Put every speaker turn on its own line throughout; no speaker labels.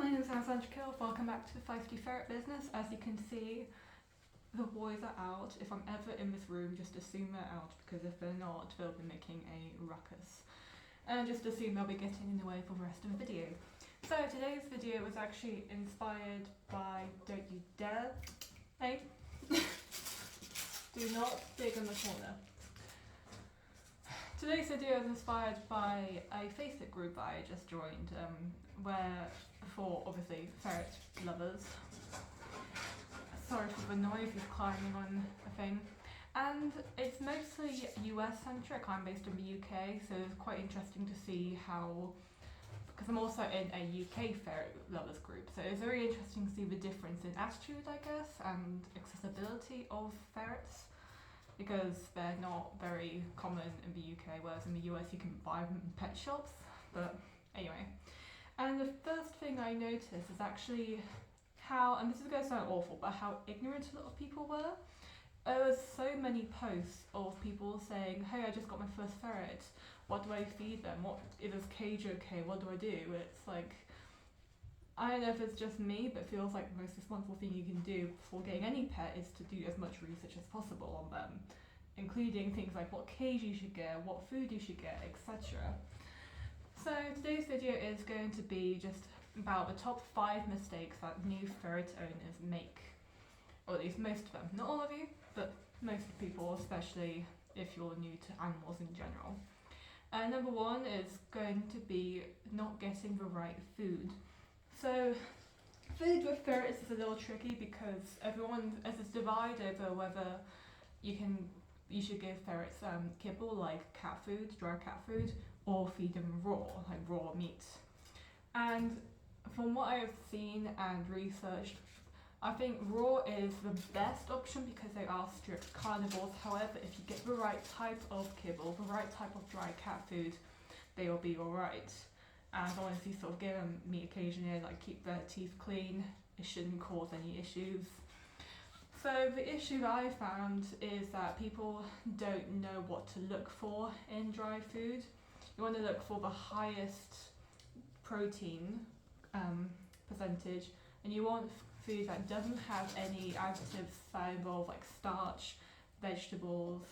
my name is Alexandra Kill. Welcome back to the Feisty Ferret Business. As you can see, the boys are out. If I'm ever in this room, just assume they're out, because if they're not, they'll be making a ruckus. And just assume they'll be getting in the way for the rest of the video. So today's video was actually inspired by Don't You Dare. Hey, do not dig in the corner. Today's video is inspired by a Facebook group I just joined, where for obviously ferret lovers. Sorry for the noise, he's climbing on a thing. And it's mostly US centric. I'm based in the UK, so it's quite interesting to see how, because I'm also in a UK ferret lovers group, so it's very interesting to see the difference in attitude, I guess, and accessibility of ferrets, because they're not very common in the UK, whereas in the US you can buy them in pet shops. But anyway, and the first thing I noticed is actually how, and this is going to sound awful, but how ignorant a lot of people were. There was so many posts of people saying, hey, I just got my first ferret, what do I feed them, what is this cage okay, what do I do? It's like, I don't know if it's just me, but it feels like the most responsible thing you can do before getting any pet is to do as much research as possible on them, including things like what cage you should get, what food you should get, etc. So today's video is going to be just about the top 5 mistakes that new ferret owners make, or at least most of them. Not all of you, but most people, especially if you're new to animals in general. Number 1 is going to be not getting the right food. So food with ferrets is a little tricky because everyone has this divide over whether you should give ferrets kibble, like cat food, dry cat food, or feed them raw, like raw meat. And from what I have seen and researched, I think raw is the best option because they are strict carnivores. However, if you get the right type of kibble, the right type of dry cat food, they will be alright. And honestly, sort of give them meat occasionally, like keep their teeth clean. It shouldn't cause any issues. So the issue that I found is that people don't know what to look for in dry food. You want to look for the highest protein percentage, and you want food that doesn't have any additives that involve like starch, vegetables,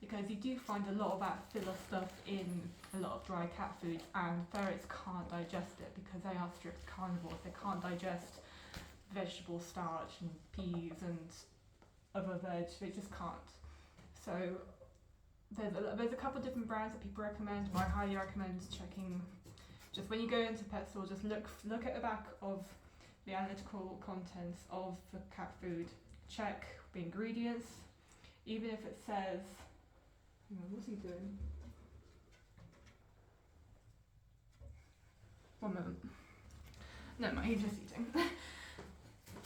because you do find a lot of that filler stuff in a lot of dry cat food, and ferrets can't digest it because they are strict carnivores. They can't digest vegetable starch and peas and other veg, they just can't. So there's a couple of different brands that people recommend, but I highly recommend checking, just when you go into pet store, just look at the back of the analytical contents of the cat food, check the ingredients, even if it says, what's he doing? One moment. No, he's just eating.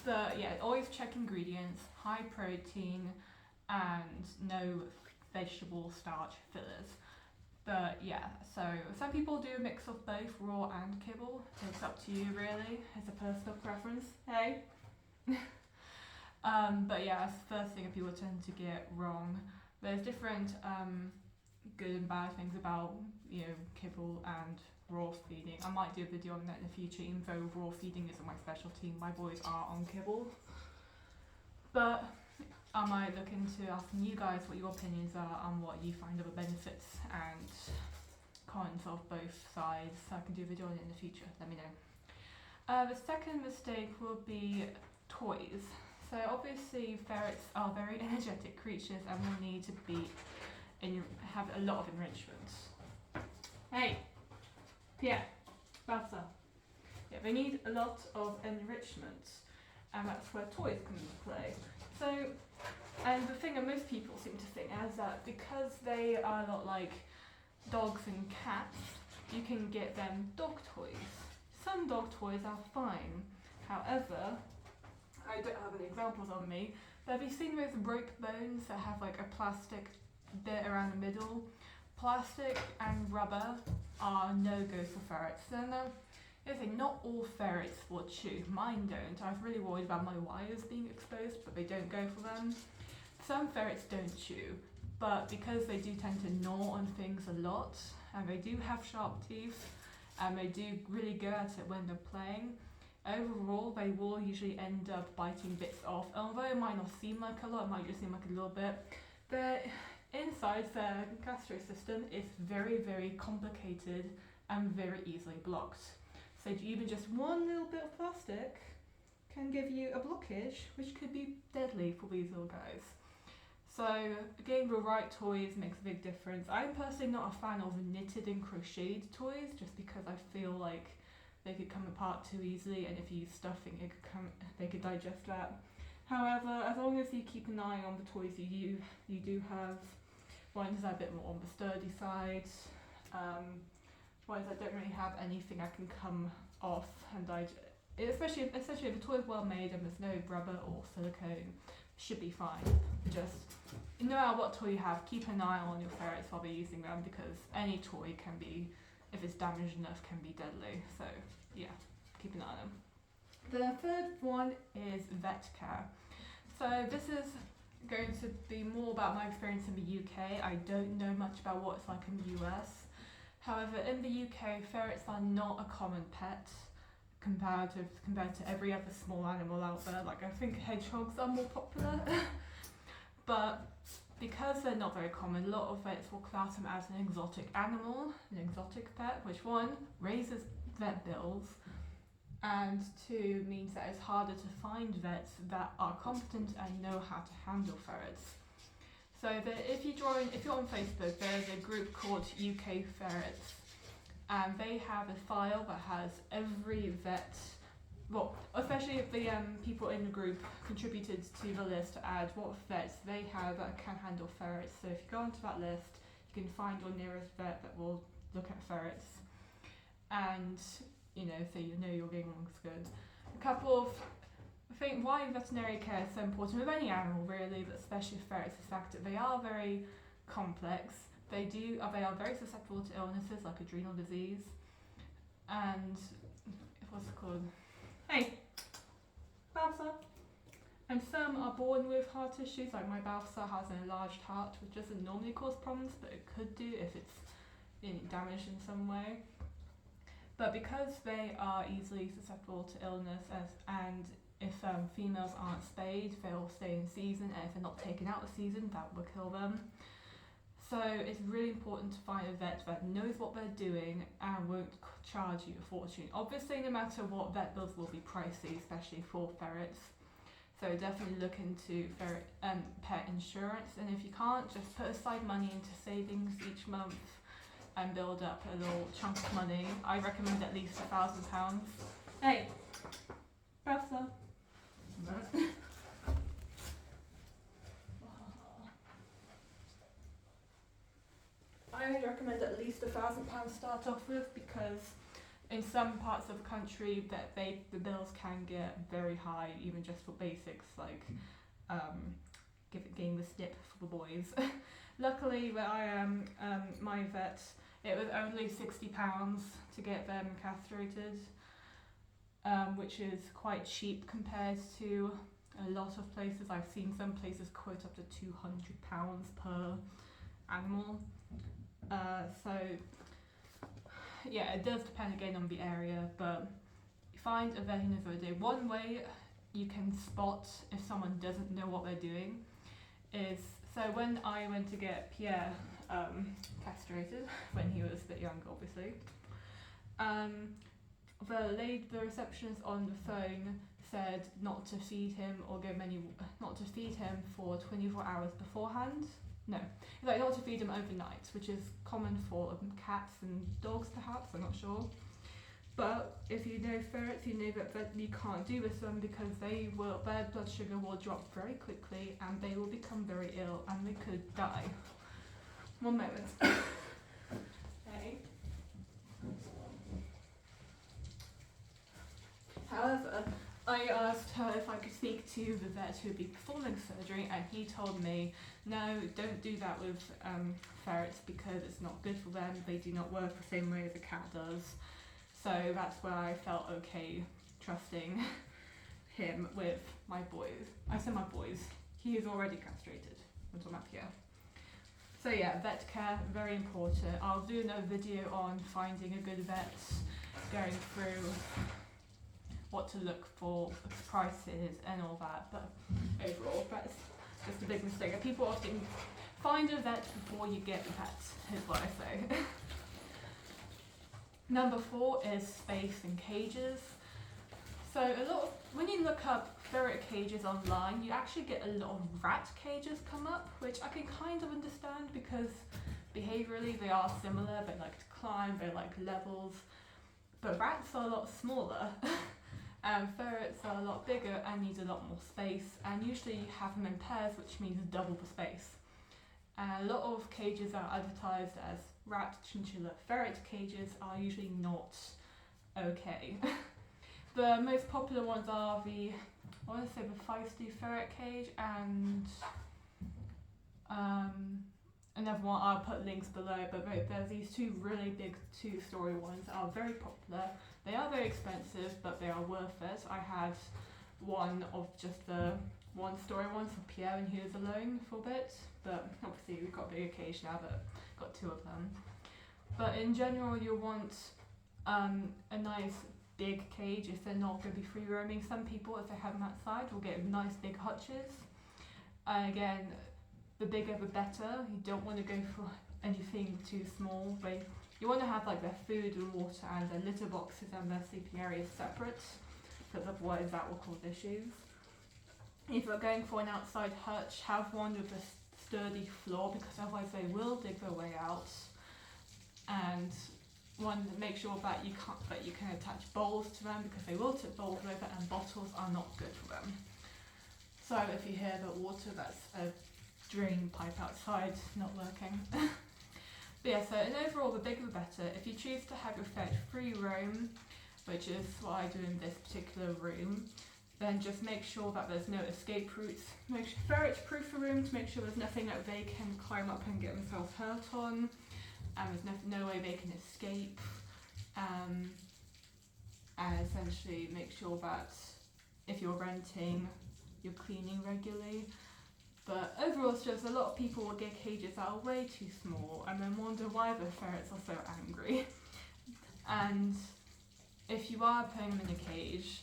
But yeah, always check ingredients, high protein, and no vegetable starch fillers. But yeah, so some people do a mix of both raw and kibble. It's up to you really, it's a personal preference. Hey. But yeah, that's the first thing that people tend to get wrong. There's different good and bad things about, kibble and raw feeding. I might do a video on that in the future, even though raw feeding isn't my specialty. My boys are on kibble. But I might look into asking you guys what your opinions are on what you find are the benefits and cons of both sides, so I can do a video on it in the future. Let me know. The second mistake will be toys. So obviously ferrets are very energetic creatures and will need to have a lot of enrichment. Hey, Pierre, Balsa. Yeah, they need a lot of enrichment, and that's where toys come into play. So, and the thing that most people seem to think is that because they are a lot like dogs and cats, you can get them dog toys. Some dog toys are fine. However, I don't have any examples on me, but have you seen those rope bones that have like a plastic bit around the middle? Plastic and rubber are no-go for ferrets. And not all ferrets will chew. Mine don't. I was really worried about my wires being exposed, but they don't go for them. Some ferrets don't chew, but because they do tend to gnaw on things a lot, and they do have sharp teeth, and they do really go at it when they're playing, overall they will usually end up biting bits off. Although it might not seem like a lot, it might just seem like a little bit. The inside their gastro system is very, very complicated and very easily blocked. So even just one little bit of plastic can give you a blockage, which could be deadly for these little guys. So getting the right toys makes a big difference. I'm personally not a fan of knitted and crocheted toys, just because I feel like they could come apart too easily, and if you use stuffing, they could digest that. However, as long as you keep an eye on the toys you do have ones that are a bit more on the sturdy side, ones that don't really have anything that can come off and digest. Especially if the toy is well made and there's no rubber or silicone, should be fine. Just no matter what toy you have, keep an eye on your ferrets while they're using them, because any toy can be, if it's damaged enough, can be deadly. So yeah, keep an eye on them. The third one is vet care. So this is going to be more about my experience in the UK. I don't know much about what it's like in the US. However, in the UK, ferrets are not a common pet compared to every other small animal out there. Like, I think hedgehogs are more popular. But because they're not very common, a lot of vets will class them as an exotic animal, an exotic pet, which one, raises vet bills, and two, means that it's harder to find vets that are competent and know how to handle ferrets. So if you're on Facebook, there's a group called UK Ferrets, and they have a file that has every vet, well, especially if the people in the group contributed to the list to add what vets they have that can handle ferrets. So if you go onto that list, you can find your nearest vet that will look at ferrets, and so you're getting along good. I think why veterinary care is so important with any animal really, but especially ferrets, is the fact that they are very complex. They are very susceptible to illnesses like adrenal disease, and what's it called? Hey, Balsa. And some are born with heart issues, like my Balsa has an enlarged heart, which doesn't normally cause problems, but it could do if it's damaged in some way. But because they are easily susceptible to illness, and if females aren't spayed, they'll stay in season, and if they're not taken out of season, that will kill them. So it's really important to find a vet that knows what they're doing and won't charge you a fortune. Obviously, no matter what, vet bills will be pricey, especially for ferrets. So definitely look into pet insurance, and if you can't, just put aside money into savings each month and build up a little chunk of money. I recommend at least £1,000. Hey, Balsa. I would recommend at least £1,000 start off with, because in some parts of the country that the bills can get very high, even just for basics like getting the snip for the boys. Luckily, where I am, my vet, it was only £60 to get them castrated, which is quite cheap compared to a lot of places. I've seen some places quote up to £200 per animal. So yeah, it does depend again on the area, but find a vet who knows what they do. One way you can spot if someone doesn't know what they're doing is, so when I went to get Pierre castrated, when he was a bit younger obviously, the receptionist on the phone said not to feed him for 24 hours beforehand. No, like not to feed them overnight, which is common for cats and dogs perhaps, I'm not sure. But if you know ferrets, you know that you can't do this to them, because their blood sugar will drop very quickly and they will become very ill and they could die. One moment. Okay. However, I asked her if I could speak to the vet who would be performing surgery, and he told me, no, don't do that with ferrets because it's not good for them. They do not work the same way as a cat does. So that's where I felt okay trusting him with my boys. I said my boys. He is already castrated. I'm talking about Pierre. So yeah, vet care, very important. I'll do another video on finding a good vet, going through what to look for, prices and all that, but overall that's just a big mistake. And people often find a vet before you get the pet, is what I say. Number 4 is space and cages. So when you look up ferret cages online, you actually get a lot of rat cages come up, which I can kind of understand because behaviourally they are similar. They like to climb, they like levels, but rats are a lot smaller. And ferrets are a lot bigger and need a lot more space, and usually you have them in pairs, which means double the space. And a lot of cages are advertised as rat, chinchilla, ferret cages are usually not okay. The most popular ones are the feisty ferret cage and another one. I'll put links below, but there's these two really big 2-story ones that are very popular. They are very expensive, but they are worth it. I had one of just the 1-story ones for Pierre when he was alone for a bit, but obviously we've got a bigger cage now, but got 2 of them. But in general, you want a nice big cage if they're not going to be free roaming. Some people, if they have them outside, will get nice big hutches. And again, the bigger the better. You don't want to go for anything too small. You want to have like their food and water and their litter boxes and their sleeping areas separate, because otherwise that will cause issues. If you're going for an outside hutch, have one with a sturdy floor, because otherwise they will dig their way out. And make sure that you can attach bowls to them, because they will tip bowls over, and bottles are not good for them. So if you hear the water, that's a drain pipe outside not working. But yeah, so in overall, the bigger the better. If you choose to have your ferret free roam, which is what I do in this particular room, then just make sure that there's no escape routes. Make sure ferrets proof the room to make sure there's nothing that they can climb up and get themselves hurt on, and there's no way they can escape. And essentially make sure that if you're renting, you're cleaning regularly. But overall, it's just a lot of people will get cages that are way too small and then wonder why the ferrets are so angry. And if you are putting them in a cage,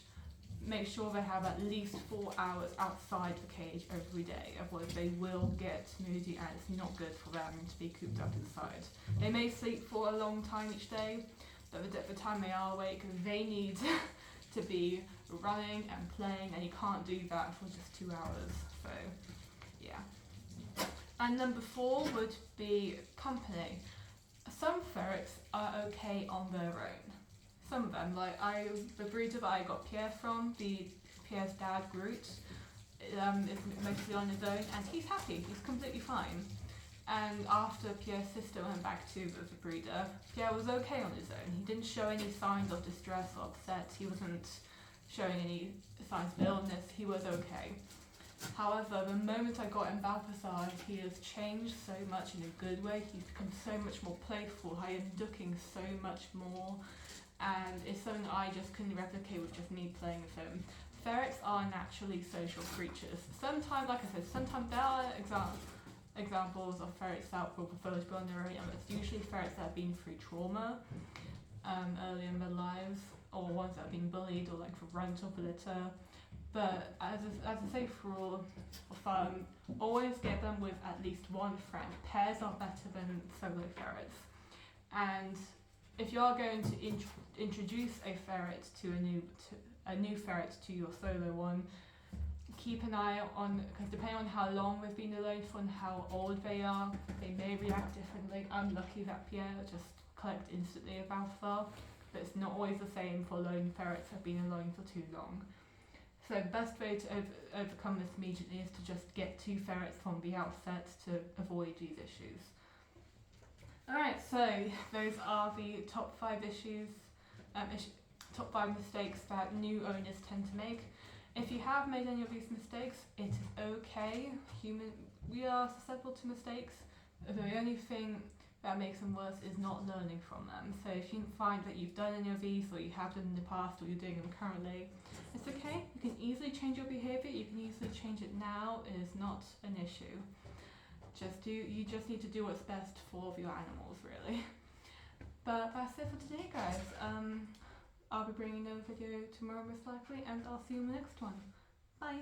make sure they have at least 4 hours outside the cage every day, otherwise they will get moody and it's not good for them to be cooped up inside. They may sleep for a long time each day, but the time they are awake, they need to be running and playing, and you can't do that for just 2 hours. So yeah. And number 4 would be company. Some ferrets are okay on their own. Some of them, like the breeder that I got Pierre from, Pierre's dad, Groot, is mostly on his own, and he's happy, he's completely fine. And after Pierre's sister went back to the breeder, Pierre was okay on his own. He didn't show any signs of distress or upset, he wasn't showing any signs of illness, he was okay. However, the moment I got him Balthazar, he has changed so much in a good way. He's become so much more playful, I am ducking so much more, and it's something I just couldn't replicate with just me playing with him. Ferrets are naturally social creatures. Sometimes, like I said, sometimes there are examples of ferrets that will prefer to be on their own, and it's usually ferrets that have been through trauma early in their lives, or ones that have been bullied or like for runt of the litter. But as I say, for all of fun, always get them with at least one friend. Pairs are better than solo ferrets. And if you are going to introduce a ferret to a new ferret to your solo one, keep an eye on, because depending on how long they've been alone for and how old they are, they may react differently. I'm lucky that Pierre just collected instantly a Balthazar, but it's not always the same for lone ferrets that have been alone for too long. So the best way to overcome this immediately is to just get 2 ferrets from the outset to avoid these issues. Alright, so those are the top 5 issues, top 5 mistakes that new owners tend to make. If you have made any of these mistakes, it is okay. We are susceptible to mistakes. The only thing that makes them worse is not learning from them. So if you find that you've done any of these, or you have done in the past, or you're doing them currently, it's okay. You can easily change your behaviour. You can easily change it now. It is not an issue. You just need to do what's best for your animals, really. But that's it for today, guys. I'll be bringing another video tomorrow most likely, and I'll see you in the next one. Bye!